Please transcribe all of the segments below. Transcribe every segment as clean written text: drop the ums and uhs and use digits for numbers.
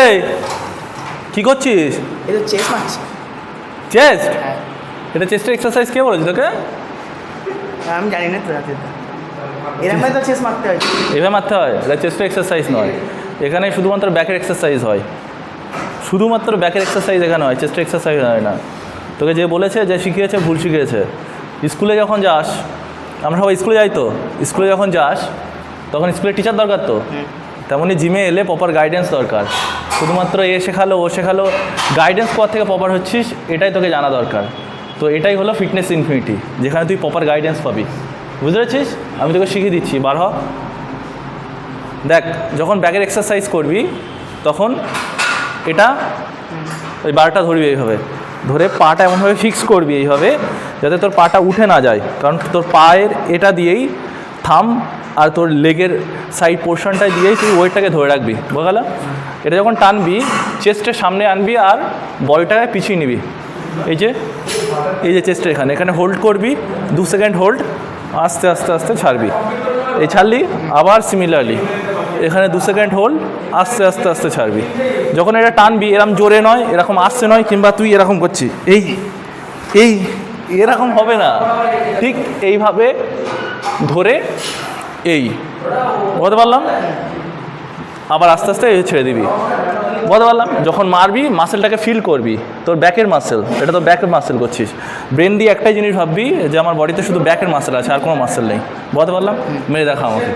এই কি করছিস? এটা চেস্ট মারছি। চেস্ট? এটা চেস্টের এক্সারসাইজ কে বলেছে তোকে? আমি জানি না তো, এরকম তো চেস্ট মারতে হয়। এভাবে মারতে হয়? এটা চেস্টের এক্সারসাইজ নয়, এখানে শুধুমাত্র ব্যাকের এক্সারসাইজ হয়, শুধুমাত্র ব্যাকের এক্সারসাইজ এখানে হয়, চেস্টের এক্সারসাইজ হয় না। তোকে যে বলেছে, যে শিখিয়েছে, ভুল শিখিয়েছে। স্কুলে যখন যাস, আমরা সবাই স্কুলে যাই তো, স্কুলে যখন যাস তখন স্কুলের টিচার দরকার তো, তেমনই জিমে এলে প্রপার গাইডেন্স দরকার। শুধুমাত্র এ শেখালো ও শেখালো, গাইডেন্স পর থেকে প্রপার হচ্ছিস এটাই তোকে জানা দরকার। তো এটাই হলো ফিটনেস ইনফিনিটি, যেখানে তুই প্রপার গাইডেন্স পাবি। বুঝতে পারছিস? আমি তোকে শিখিয়ে দিচ্ছি, বার হ। দেখ, যখন ব্যাকের এক্সারসাইজ করবি তখন এটা ওই বারটা ধরবি এইভাবে, ধরে পাটা এমনভাবে ফিক্স করবি এইভাবে যাতে তোর পাটা উঠে না যায়, কারণ তোর পায়ের এটা দিয়েই থাম আর তোর লেগের সাইড পোর্শনটায় দিয়েই তুই ওয়েটটাকে ধরে রাখবি। বোঝা গেল? এটা যখন টানবি চেস্টের সামনে আনবি আর বডিটাকে পিছিয়ে নিবি। এই যে চেস্টের এখানে হোল্ড করবি 2 সেকেন্ড হোল্ড, আস্তে আস্তে আস্তে ছাড়বি। এই ছাড়লি, আবার সিমিলারলি এখানে 2 সেকেন্ড হোল্ড, আস্তে আস্তে আস্তে ছাড়বি। যখন এটা টানবি এরকম জোরে নয়, এরকম আসছে নয়, কিংবা তুই এরকম করছিস এই এরকম হবে না, ঠিক এইভাবে ধরে বলতে পারলাম, আবার আস্তে আস্তে ছেড়ে দিবি। বলতে পারলাম? যখন মারবি মাসেলটাকে ফিল করবি, তোর ব্যাকের মাসেল, এটা তো ব্যাকের মাসেল করছিস। ব্রেন দিয়ে একটাই জিনিস ভাববি যে আমার বডিতে শুধু ব্যাকের মাসেল আছে, আর কোনো মাসেল নেই। বলতে পারলাম? মেরে দেখা আমাকে।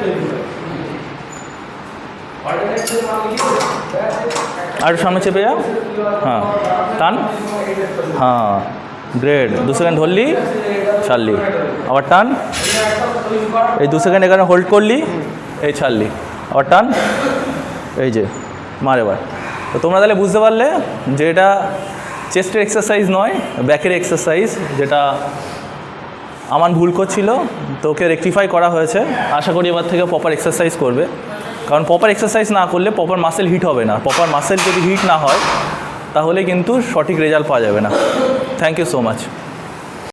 আর সামনে চেপে যা, হ্যাঁ টান, হ্যাঁ গ্রেড। 2 সেকেন্ড ধরলি, ছাড়লি, আবার টান, এই 2 সেকেন্ড এখানে হোল্ড করলি, এই ছাড়লি, আবার টান, এই যে মার। এবার তো তোমরা তাহলে বুঝতে পারলে যে এটা চেস্টের এক্সারসাইজ নয়, ব্যাকের এক্সারসাইজ, যেটা আমার ভুল করছিল, তো ওকে রেকটিফাই করা হয়েছে। আশা করি এবার থেকে প্রপার এক্সারসাইজ করবে, কারণ প্রপার এক্সারসাইজ না করলে প্রপার মাসেল হিট হবে না। প্রপার মাসেল যদি হিট না হয় তাহলে কিন্তু সঠিক রেজাল্ট পাওয়া যাবে না। Thank you so much.